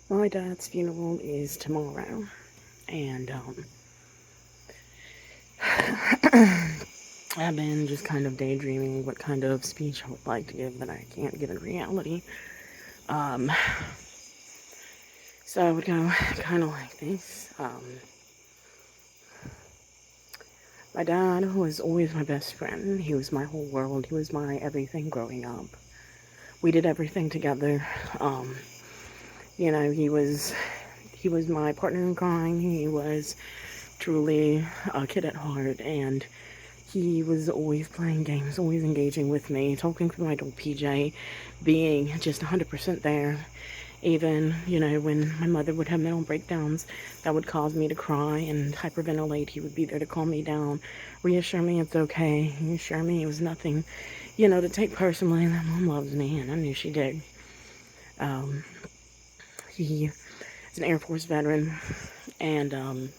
My dad's funeral is tomorrow, and I've been just kind of daydreaming what kind of speech I would like to give that I can't give in reality. Um, so I would go kind of like this. My dad was always my best friend. He was my whole world. He was my everything growing up. We did everything together. Um, he was my partner in crime. He was truly a kid at heart, and he was always playing games, always engaging with me, talking through my dog PJ, being just 100% there. Even, when my mother would have mental breakdowns that would cause me to cry and hyperventilate, he would be there to calm me down, reassure me it's okay, reassure me it was nothing, to take personally, that mom loves me, and I knew she did. Um, he is an Air Force veteran, and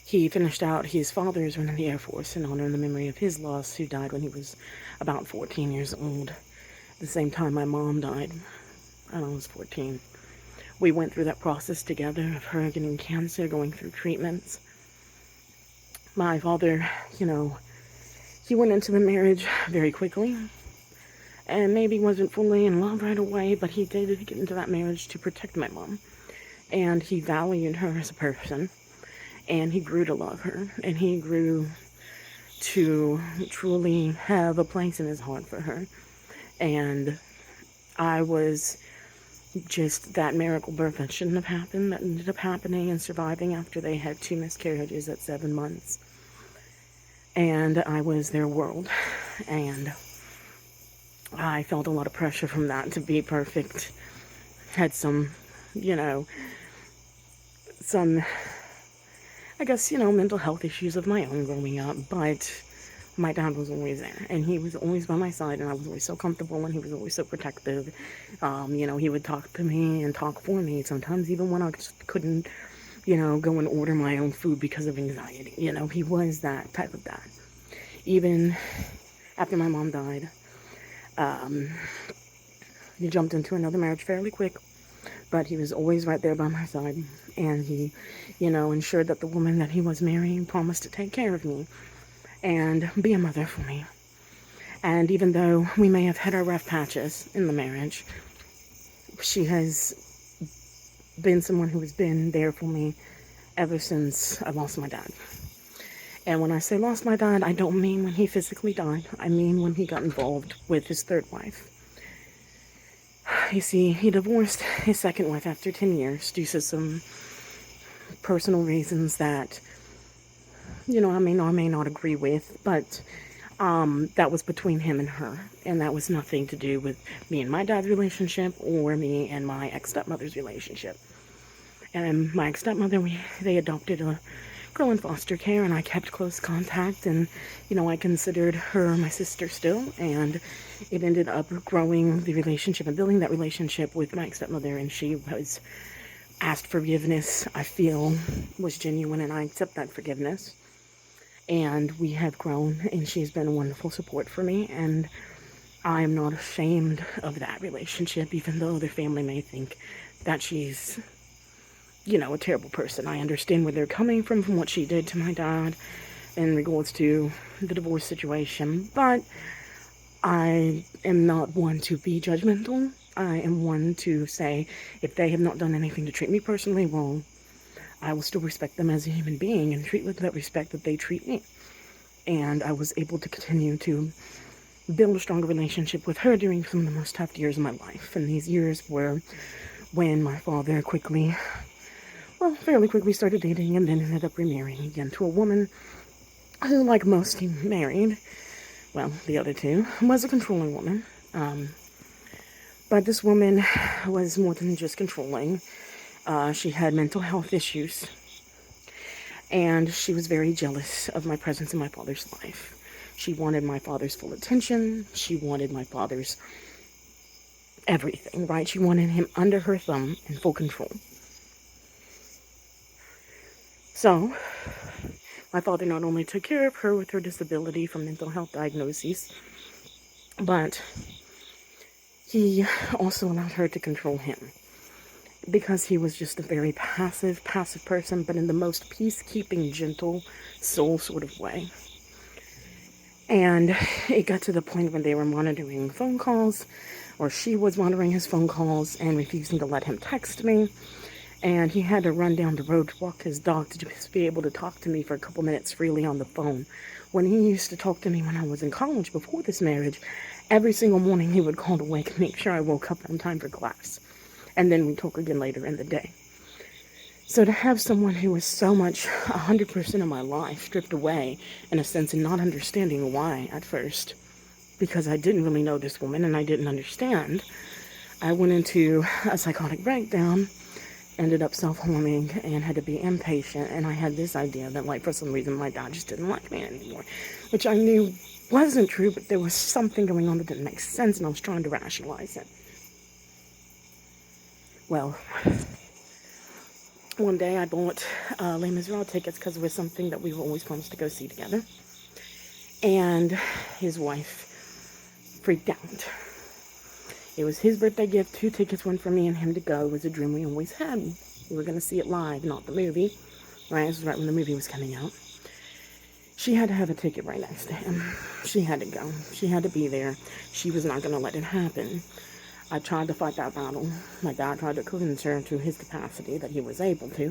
he finished out his father's run in the Air Force in honor of the memory of his loss, who died when he was about 14 years old. At the same time my mom died, I was 14. We went through that process together of her getting cancer, going through treatments. My father, you know, he went into the marriage very quickly and maybe wasn't fully in love right away, but he did get into that marriage to protect my mom. And he valued her as a person, and he grew to love her, and he grew to truly have a place in his heart for her. And I was just that miracle birth that shouldn't have happened, that ended up happening and surviving after they had 2 miscarriages at 7 months. And I was their world. And I felt a lot of pressure from that to be perfect. Had some, you know, some, I guess, mental health issues of my own growing up, but my dad was always there, and he was always by my side, and I was always so comfortable, and he was always so protective. He would talk to me and talk for me, sometimes even when I just couldn't, go and order my own food because of anxiety. He was that type of dad. Even after my mom died, um, he jumped into another marriage fairly quick, but he was always right there by my side, and he, ensured that the woman that he was marrying promised to take care of me and be a mother for me. And even though we may have had our rough patches in the marriage, she has been someone who has been there for me ever since I lost my dad. And when I say lost my dad, I don't mean when he physically died. I mean when he got involved with his third wife. You see, he divorced his second wife after 10 years due to some personal reasons that, I may not agree with, but that was between him and her, and that was nothing to do with me and my dad's relationship or me and my ex-stepmother's relationship. And my ex-stepmother, they adopted a girl in foster care, and I kept close contact, and I considered her my sister still, and it ended up growing the relationship and building that relationship with my ex-stepmother, and she was asked forgiveness, I feel was genuine, and I accept that forgiveness. And we have grown, and she's been a wonderful support for me, and I am not ashamed of that relationship, even though their family may think that she's, a terrible person. I understand where they're coming from what she did to my dad in regards to the divorce situation, but I am not one to be judgmental. I am one to say, if they have not done anything to treat me personally wrong, I will still respect them as a human being and treat with that respect that they treat me. And I was able to continue to build a stronger relationship with her during some of the most tough years of my life. And these years were when my father fairly quickly started dating and then ended up remarrying again to a woman who, like most he married, the other two, was a controlling woman. But this woman was more than just controlling. She had mental health issues, and she was very jealous of my presence in my father's life. She wanted my father's full attention. She wanted my father's everything, right? She wanted him under her thumb in full control. So, my father not only took care of her with her disability from mental health diagnoses, but he also allowed her to control him because he was just a very passive person, but in the most peacekeeping, gentle soul sort of way. And it got to the point when they were monitoring phone calls, or she was monitoring his phone calls and refusing to let him text me. And he had to run down the road to walk his dog to just be able to talk to me for a couple minutes freely on the phone. When he used to talk to me when I was in college before this marriage, every single morning he would call to wake, make sure I woke up on time for class. And then we talk again later in the day. So to have someone who was so much 100% of my life stripped away, in a sense, and not understanding why at first, because I didn't really know this woman and I didn't understand, I went into a psychotic breakdown, ended up self-harming, and had to be impatient. And I had this idea that, like, for some reason my dad just didn't like me anymore, which I knew wasn't true, but there was something going on that didn't make sense, and I was trying to rationalize it. Well, one day I bought Les Miserables tickets because it was something that we were always promised to go see together. And his wife freaked out. It was his birthday gift. 2 tickets, one for me and him to go. It was a dream we always had. We were going to see it live, not the movie. Right? This was right when the movie was coming out. She had to have a ticket right next to him. She had to go. She had to be there. She was not going to let it happen. I tried to fight that battle. My dad tried to convince her to his capacity that he was able to.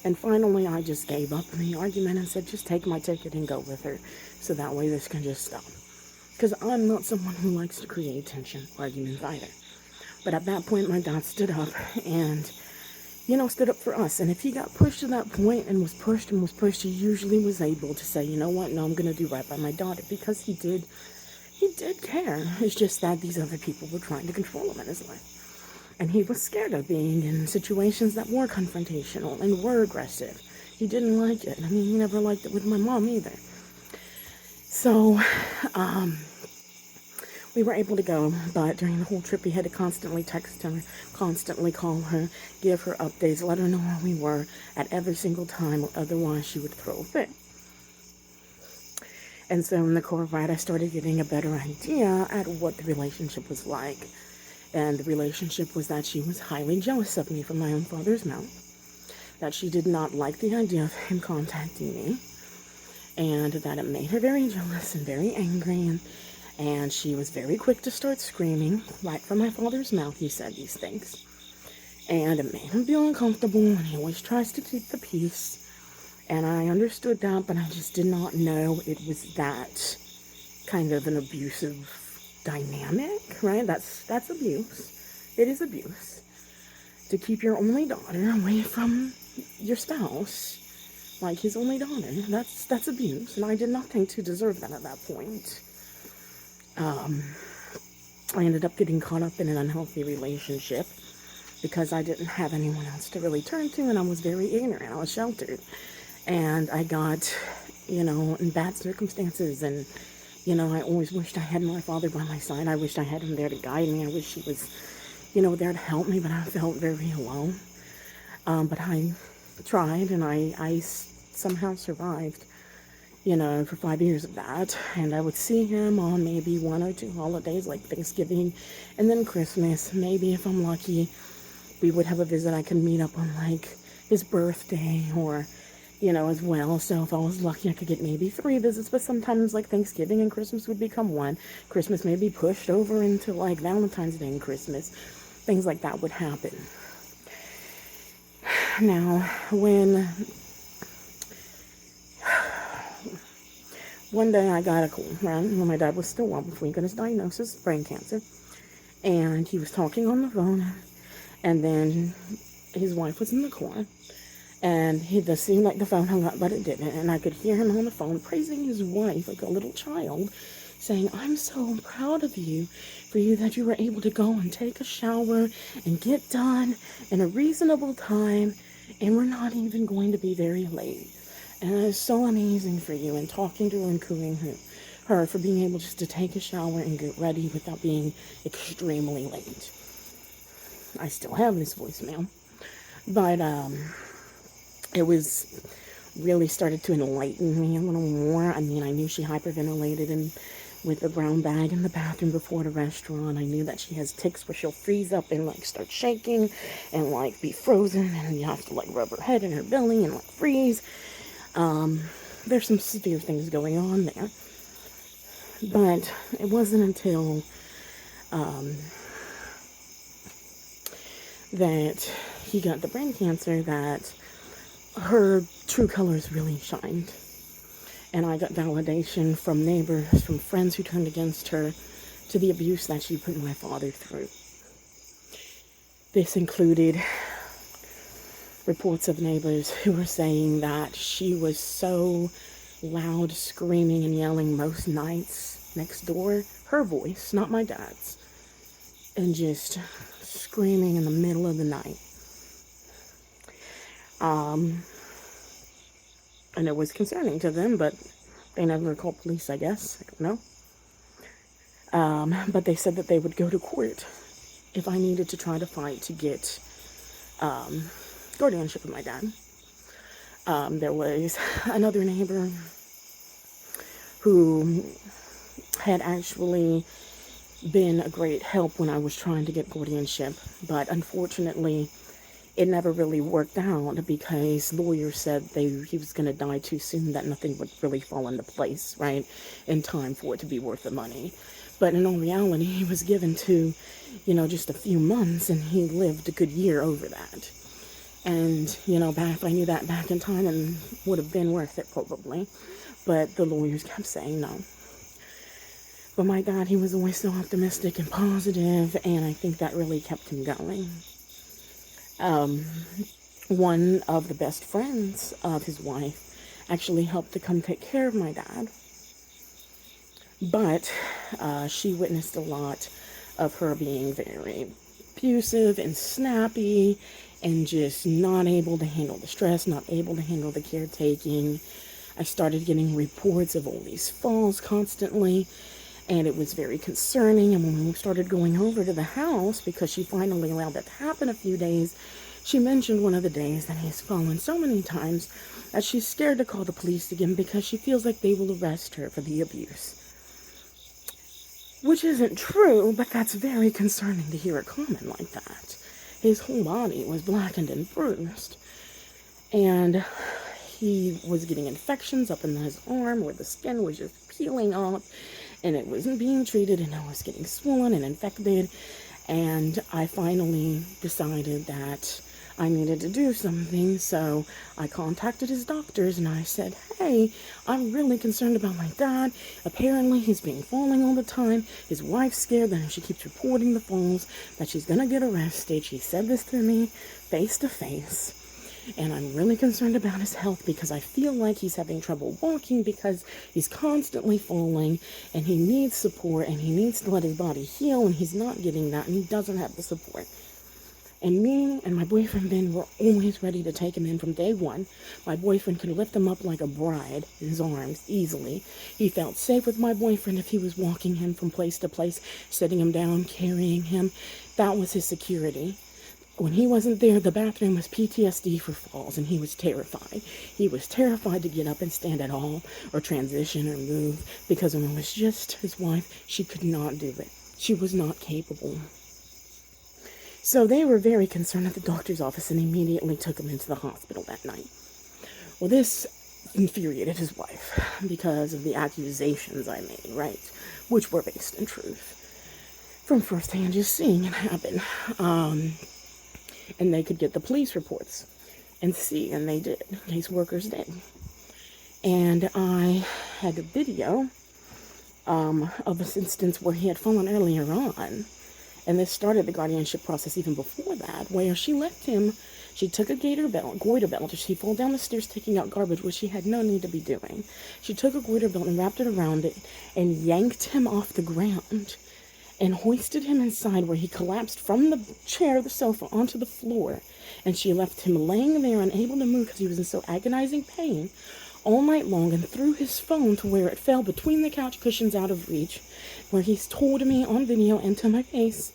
And finally, I just gave up in the argument and said, just take my ticket and go with her. So that way this can just stop. Because I'm not someone who likes to create tension, arguments either. But at that point, my dad stood up and, stood up for us. And if he got pushed to that point and was pushed, he usually was able to say, you know what, no, I'm going to do right by my daughter. Because he did care. It's just that these other people were trying to control him in his life. And he was scared of being in situations that were confrontational and were aggressive. He didn't like it. I mean, he never liked it with my mom either. So, we were able to go, but during the whole trip, we had to constantly text her, constantly call her, give her updates, let her know where we were at every single time, or otherwise she would throw a fit. And so in the car ride, I started getting a better idea at what the relationship was like. And the relationship was that she was highly jealous of me from my own father's mouth, that she did not like the idea of him contacting me, and that it made her very jealous and very angry, and she was very quick to start screaming. Right from my father's mouth, he said these things. And it made him feel uncomfortable, and he always tries to keep the peace. And I understood that, but I just did not know it was that kind of an abusive dynamic, right? That's abuse. It is abuse. To keep your only daughter away from your spouse, like his only daughter, that's abuse. And I did nothing to deserve that at that point. I ended up getting caught up in an unhealthy relationship because I didn't have anyone else to really turn to, and I was very ignorant. I was sheltered. And I got, in bad circumstances. And, I always wished I had my father by my side. I wished I had him there to guide me. I wish he was, there to help me, but I felt very alone. But I tried, and I somehow survived, for 5 years of that. And I would see him on maybe 1 or 2 holidays, like Thanksgiving and then Christmas. Maybe if I'm lucky, we would have a visit. I could meet up on, like, his birthday or as well. So if I was lucky, I could get maybe 3 visits, but sometimes like Thanksgiving and Christmas would become 1. Christmas may be pushed over into like Valentine's Day and Christmas. Things like that would happen. Now, when one day I got a call, right, when my dad was still well before he got his diagnosis, brain cancer, and he was talking on the phone, and then his wife was in the car. And it seemed like the phone hung up, but it didn't. And I could hear him on the phone praising his wife like a little child, saying, I'm so proud of you, for you that you were able to go and take a shower and get done in a reasonable time, and we're not even going to be very late. And it was so amazing for you, and talking to her and cooing her for being able just to take a shower and get ready without being extremely late. I still have this voicemail. But, it really started to enlighten me a little more. I mean, I knew she hyperventilated and with a brown bag in the bathroom before the restaurant. I knew that she has tics where she'll freeze up and like start shaking and like be frozen, and you have to like rub her head and her belly and like freeze. There's some severe things going on there. But it wasn't until that he got the brain cancer that her true colors really shined. And I got validation from neighbors, from friends who turned against her, to the abuse that she put my father through. This included reports of neighbors who were saying that she was so loud, screaming and yelling most nights next door, her voice, not my dad's, and just screaming in the middle of the night. And it was concerning to them, but they never called police, I guess. I don't know. But they said that they would go to court if I needed to try to fight to get guardianship of my dad. There was another neighbor who had actually been a great help when I was trying to get guardianship, but unfortunately it never really worked out because lawyers said he was going to die too soon, that nothing would really fall into place, right, in time for it to be worth the money. But in all reality, he was given to, just a few months, and he lived a good year over that. And, if I knew that back in time, it would have been worth it probably. But the lawyers kept saying no. But my dad, he was always so optimistic and positive, and I think that really kept him going. One of the best friends of his wife actually helped to come take care of my dad. But she witnessed a lot of her being very abusive and snappy and just not able to handle the stress, not able to handle the caretaking. I started getting reports of all these falls constantly, and it was very concerning. And when we started going over to the house, because she finally allowed that to happen a few days, she mentioned one of the days that he's fallen so many times that she's scared to call the police again because she feels like they will arrest her for the abuse. Which isn't true, but that's very concerning to hear a comment like that. His whole body was blackened and bruised. And he was getting infections up in his arm where the skin was just peeling off, and it wasn't being treated, and it was getting swollen and infected. And I finally decided that I needed to do something, so I contacted his doctors and I said, hey, I'm really concerned about my dad. Apparently he's been falling all the time. His wife's scared that if she keeps reporting the falls, that she's gonna get arrested. She said this to me face to face. And I'm really concerned about his health because I feel like he's having trouble walking because he's constantly falling, and he needs support, and he needs to let his body heal, and he's not getting that, and he doesn't have the support. And me and my boyfriend Ben were always ready to take him in from day one. My boyfriend could lift him up like a bride in his arms easily. He felt safe with my boyfriend if he was walking him from place to place, sitting him down, carrying him. That was his security. When he wasn't there, the bathroom was PTSD for falls, and he was terrified. He was terrified to get up and stand at all, or transition, or move, because when it was just his wife, she could not do it. She was not capable. So they were very concerned at the doctor's office and immediately took him into the hospital that night. Well, this infuriated his wife because of the accusations I made, right? Which were based in truth. From firsthand just seeing it happen. And they could get the police reports and see, and they did. Caseworkers did. And I had a video of this instance where he had fallen earlier on. And this started the guardianship process even before that, where she left him. She took a goiter belt, she fell down the stairs taking out garbage, which she had no need to be doing. She took a goiter belt and wrapped it around it and yanked him off the ground and hoisted him inside, where he collapsed from the chair, the sofa, onto the floor. And she left him laying there unable to move because he was in so agonizing pain all night long, and threw his phone to where it fell between the couch cushions out of reach, where he's told me on video and to my face